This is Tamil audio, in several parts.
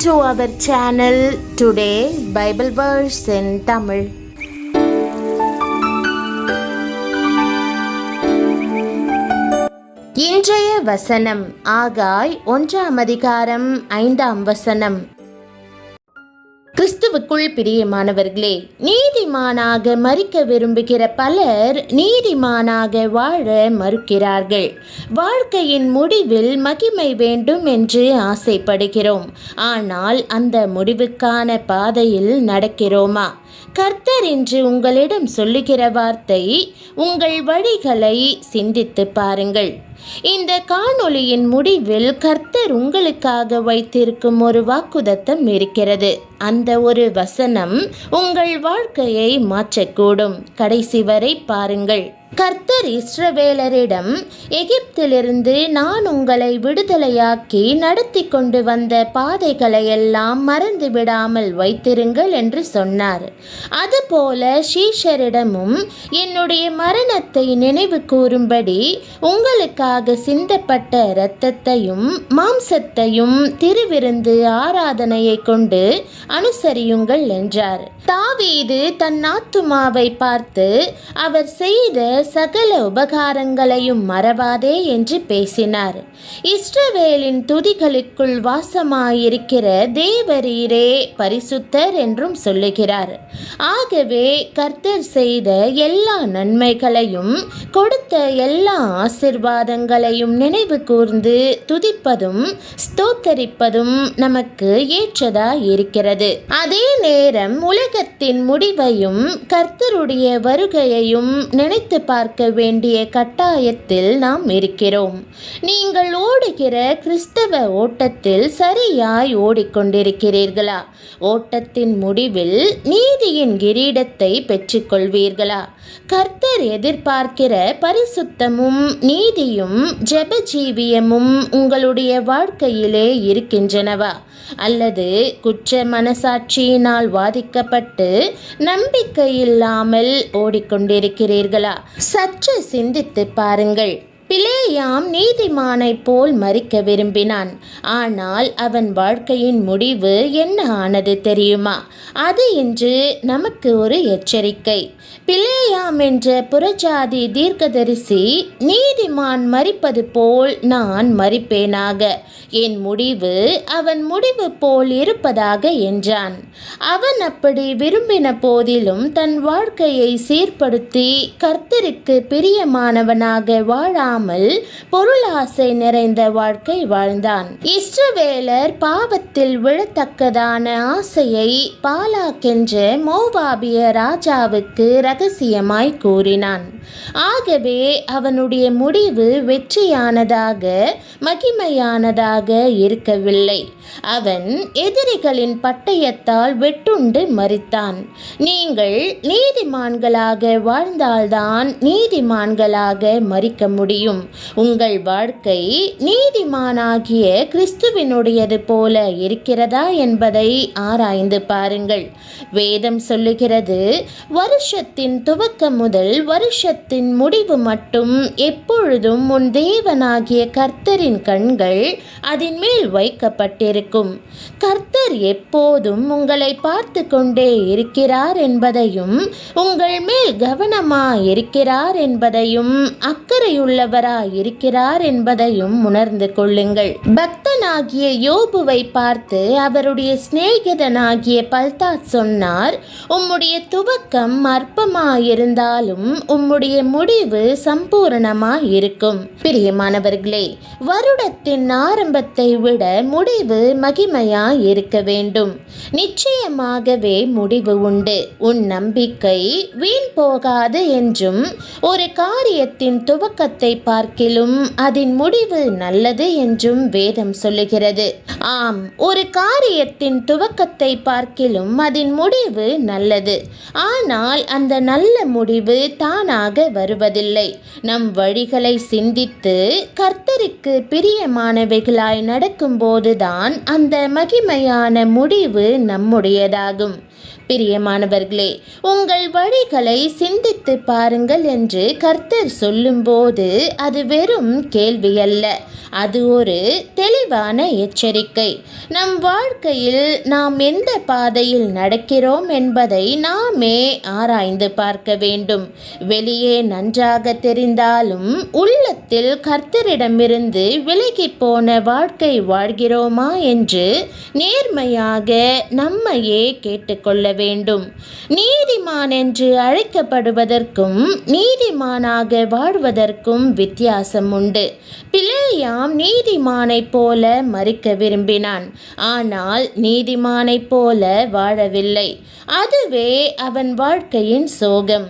to our channel. Today Bible verse in Tamil. இன்றைய வசனம் ஆகாய் 1ஆம் அதிகாரம் 5ஆம் வசனம். கிறிஸ்துவுக்குள் பிரியமானவர்களே, நீதிமானாக மரிக்க விரும்புகிற பலர் நீதிமானாக வாழ மறுக்கிறார்கள். வாழ்க்கையின் முடிவில் மகிமை வேண்டும் என்று ஆசைப்படுகிறோம். ஆனால் அந்த முடிவுக்கான பாதையில் நடக்கிறோமா? கர்த்தர் இன்று உங்களிடம் சொல்லுகிற வார்த்தை, உங்கள் வழிகளை சிந்தித்து பாருங்கள். இந்த காணொளியின் முடிவில் கர்த்தர் உங்களுக்காக வைத்திருக்கும் ஒரு வாக்குத்தத்தம் இருக்கிறது. அந்த ஒரு வசனம் உங்கள் வாழ்க்கையை மாற்றக்கூடும். கடைசி வரை பாருங்கள். கர்த்தர் இஸ்ரவேலரிடம், எகிப்திலிருந்து நான் உங்களை விடுதலையாக்கி நடத்தி கொண்டு வந்த பாதைகளை எல்லாம் மறந்து விடாமல் வைத்திருங்கள் என்று சொன்னார். அதுபோல சீஷரிடமும் என்னுடைய மரணத்தை நினைவு கூறும்படி உங்களுக்காக சிந்தப்பட்ட இரத்தத்தையும் மாம்சத்தையும் திருவிருந்து ஆராதனையை கொண்டு அனுசரியுங்கள் என்றார். தாவீது தன் ஆத்துமாவை பார்த்து, அவர் செய்த சகல உபகாரங்களையும் மறவாதே என்று பேசினார். இஸ்ரவேலின் துதிகளுக்குள் வாசமாயிருக்கிற தேவரீரே பரிசுத்தர் என்றும் சொல்லுகிறார். ஆகவே கர்த்தர் செய்த எல்லா நன்மைகளையும் கொடுத்த எல்லா ஆசீர்வாதங்களையும் நினைவு கூர்ந்து துதிப்பதும் ஸ்தோத்தரிப்பதும் நமக்கு ஏற்றதாய் இருக்கிறது. அதே நேரம் உலகத்தின் முடிவையும் கர்த்தருடைய வருகையையும் நினைத்து பார்க்க வேண்டிய கட்டாயத்தில் நாம் இருக்கிறோம். நீங்கள் ஓடுகிற கிறிஸ்தவ ஓட்டத்தில் சரியாய் ஓடிக்கொண்டிருக்கிறீர்களா? ஓட்டத்தின் முடிவில் நீதியின் கிரீடத்தை பெற்றுக்கொள்வீர்களா? கர்த்தர் எதிர்பார்க்கிற பரிசுத்தமும் நீதியும் ஜெபஜீவியமும் உங்களுடைய வாழ்க்கையிலே இருக்கின்றனவா? அல்லது குற்ற மனசாட்சியினால் வாதிக்கப்பட்டு நம்பிக்கை இல்லாமல் ஓடிக்கொண்டிருக்கிறீர்களா? சற்று சிந்தித்து பாருங்கள். பிலேயாம் நீதிமானை போல் மரிக்க விரும்பினான். ஆனால் அவன் வாழ்க்கையின் முடிவு என்ன ஆனது தெரியுமா? அது இன்று நமக்கு ஒரு எச்சரிக்கை. பிலேயாம் என்ற புறஜாதி தீர்க்கதரிசி, நீதிமான் மரிப்பது போல் நான் மரிப்பேனாக, என் முடிவு அவன் முடிவு போல் இருப்பதாக என்றான். அவன் அப்படி விரும்பின போதிலும் தன் வாழ்க்கையை சீர்படுத்தி கர்த்தருக்கு பிரியமானவனாக வாழாமல் பொருளாசை நிறைந்த வாழ்க்கை வாழ்ந்தான். இஸ்ரவேலர் பாவத்தில் விழத்தக்கதான ஆசையை பாலாக் என்ற மோவாபிய ராஜாவுக்கு ரகசியமாய் கூறினான். ஆகவே அவனுடைய முடிவு வெற்றியானதாக மகிமையானதாக இருக்கவில்லை. அவன் எதிரிகளின் பட்டயத்தால் வெட்டுண்டு மரித்தான். நீங்கள் நீதிமான்களாக வாழ்ந்தால்தான் நீதிமான்களாக மரிக்க முடியும். உங்கள் வாழ்க்கை நீதிமானாகிய கிறிஸ்துவினுடையது போல இருக்கிறதா என்பதை ஆராய்ந்து பாருங்கள். வேதம் சொல்லுகிறது, வருஷத்தின் துவக்கம் முதல் வருஷத்தின் முடிவு மட்டும் எப்பொழுதும் உன் தேவனாகிய கர்த்தரின் கண்கள் அதன் மேல் வைக்கப்பட்டிருக்கும். கர்த்தர் எப்போதும் உங்களை பார்த்து கொண்டே இருக்கிறார் என்பதையும், உங்கள் மேல் கவனமாய் இருக்கிறார் என்பதையும், அக்கறையுள்ளவராய் இருக்கிறார் என்பதையும் உணர்ந்து கொள்ளுங்கள். பக்தனாகிய யோபுவை பார்த்து அவருடைய சிநேகிதனாகிய பல்தாத் சொன்னார், உம்முடைய துவக்கம் அற்பமாயிருந்தாலும் உம்முடைய முடிவு சம்பூரணமாயிருக்கும். பிரியமானவர்களே, வருடத்தின் ஆரம்பத்தை விட முடிவு மகிமையாய் இருக்க வேண்டும். நிச்சயமாகவே முடிவு உண்டு. உன் நம்பிக்கை வீண் போகாது என்றும், ஒரு காரியத்தின் துவக்கத்தை பார்க்கிலும் அதன் முடிவு நல்லது என்றும் வேதம் சொல்லுகிறது. ஆம், ஒரு காரியத்தின் துவக்கத்தை பார்க்கிலும் அதன் முடிவு நல்லது. ஆனால் அந்த நல்ல முடிவு தானாக வருவதில்லை. நம் வழிகளை சிந்தித்து கர்த்தருக்கு பிரியமானவைகளாய் நடக்கும்போதுதான் அந்த மகிமையான முடிவு நம்முடையதாகும். பிரியமானவர்களே, உங்கள் வழிகளை சிந்தித்து பாருங்கள் என்று கர்த்தர் சொல்லும்போது அது வெறும் கேள்வி அல்ல, அது ஒரு தெளிவான எச்சரிக்கை. நம் வாழ்க்கையில் நாம் எந்த பாதையில் நடக்கிறோம் என்பதை நாமே ஆராய்ந்து பார்க்க வேண்டும். வெளியே நன்றாக தெரிந்தாலும் உள்ளத்தில் கர்த்தரிடமிருந்து விலகி போன வாழ்க்கை வாழ்கிறோமா என்று நேர்மையாக நம்மையே கேட்டுக்கொள்ள வேண்டும். நீதிமான் என்று அழைக்கப்படுவதற்கும் நீதிமானாக வாழ்வதற்கும் வித்தியாசம் உண்டு. பிலேயாம் நீதிமானைப் போல மரிக்க விரும்பினான், ஆனால் நீதிமானைப் போல வாழவில்லை. அதுவே அவன் வாழ்க்கையின் சோகம்.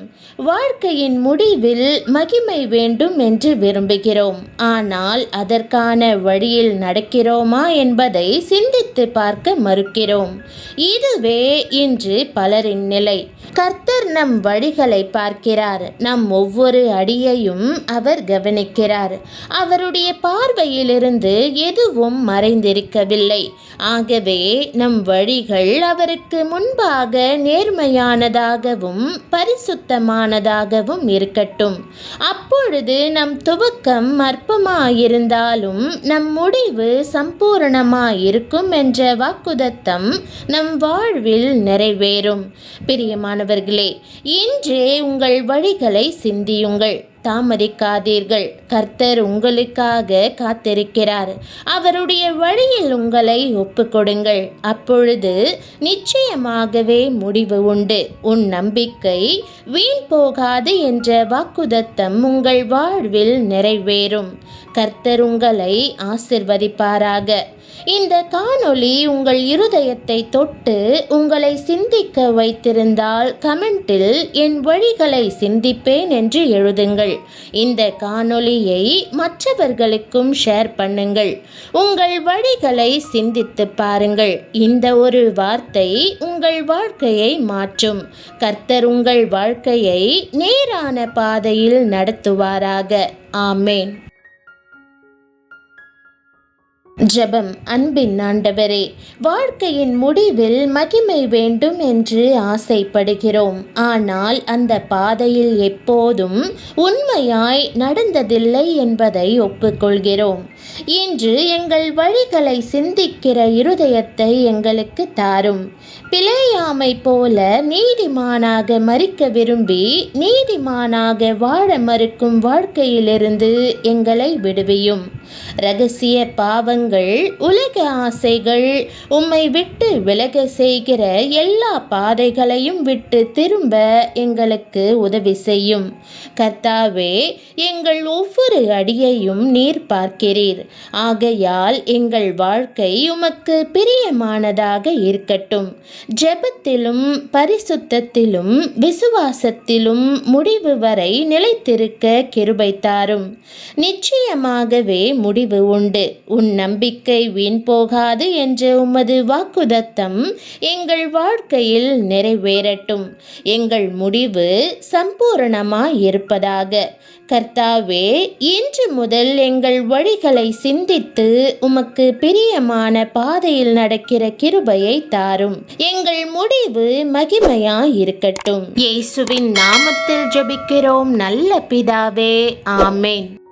வாழ்க்கையின் முடிவில் மகிமை வேண்டும் என்று விரும்புகிறோம், ஆனால் அதற்கான வழியில் நடக்கிறோமா என்பதை சிந்தித்து பார்க்க மறுக்கிறோம். இதுவே இன்று பலரின் நிலை. கர்த்தர் நம் வழிகளை பார்க்கிறார், நம் ஒவ்வொரு அடியையும் அவர் கவனிக்கிறார். அவருடைய பார்வையிலிருந்து எதுவும் மறைந்திருக்கவில்லை. ஆகவே நம் வழிகள் அவருக்கு முன்பாக நேர்மையானதாகவும் பரிசுத்தமானதாகவும் இருக்கட்டும். அப்பொழுது நம் துவக்கம் அற்பமாயிருந்தாலும் நம் முடிவு சம்பூரணமாயிருக்கும் என்ற வாக்குத்தத்தம் நம் வாழ்வில் நிறைவேறும். பிரியமானவர்களே, இன்றே உங்கள் வழிகளை சிந்தியுங்கள், தாமதிக்காதீர்கள். கர்த்தர் உங்களுக்காக காத்திருக்கிறார். அவருடைய வழியில் உங்களை ஒப்புக்கொடுங்கள், அப்பொழுது நிச்சயமாகவே முடிவு உண்டு. உன் நம்பிக்கை வீண் போகாது என்ற வாக்குத்தத்தம் உங்கள் வாழ்வில் நிறைவேறும். கர்த்தர் உங்களை ஆசிர்வதிப்பாராக. இந்த காணொளி உங்கள் இருதயத்தை தொட்டு உங்களை சிந்திக்க வைத்திருந்தால் கமெண்டில் என் வழிகளை சிந்திப்பேன் என்று எழுதுங்கள். இந்த காணொளியை மற்றவர்களுக்கும் ஷேர் பண்ணுங்கள். உங்கள் வழிகளை சிந்தித்து பாருங்கள். இந்த ஒரு வார்த்தை உங்கள் வாழ்க்கையை மாற்றும். கர்த்தர் உங்கள் வாழ்க்கையை நேரான பாதையில் நடத்துவாராக. ஆமேன். ஜெபம். அன்பின் ஆண்டவரே, வாழ்க்கையின் முடிவில் மகிமை வேண்டும் என்று ஆசைப்படுகிறோம். ஆனால் அந்த பாதையில் எப்போதும் உண்மையாய் நடந்ததில்லை என்பதை ஒப்புக்கொள்கிறோம். இன்று எங்கள் வழிகளை சிந்திக்கிற இருதயத்தை எங்களுக்கு தாரும். பிலேயாமை போல நீதிமானாக மரிக்க விரும்பி நீதிமானாக வாழ மறுக்கும் வாழ்க்கையிலிருந்து எங்களை விடுவியும். இரகசிய பாவங்கள், உலக ஆசைகள், உம்மை விட்டு விலக செய்கிற எல்லா பாதைகளையும் விட்டு திரும்ப எங்களுக்கு உதவி செய்யும். கர்த்தாவே, எங்கள் ஒவ்வொரு அடியையும் நீர் பார்க்கிறீர். ஆகையால் எங்கள் வாழ்க்கை உமக்கு பிரியமானதாக இருக்கட்டும். ஜெபத்திலும் பரிசுத்தத்திலும் விசுவாசத்திலும் முடிவு வரை நிலைத்திருக்க கிருபை தாரும். நிச்சயமாகவே முடிவு உண்டு. உன் நம்பிக்கை வீண் போகாது என்ற உமது வாக்குத்தத்தம் எங்கள் வாழ்க்கையில் நிறைவேறட்டும். எங்கள் முடிவு சம்பூரணமாய் இருப்பதாக. கர்த்தாவே, இன்று முதல் எங்கள் வழிகளை சிந்தித்து உமக்கு பிரியமான பாதையில் நடக்கிற கிருபையை தாரும். எங்கள் முடிவு மகிமையாய் இருக்கட்டும். இயேசுவின் நாமத்தில் ஜெபிக்கிறோம் நல்ல பிதாவே. ஆமேன்.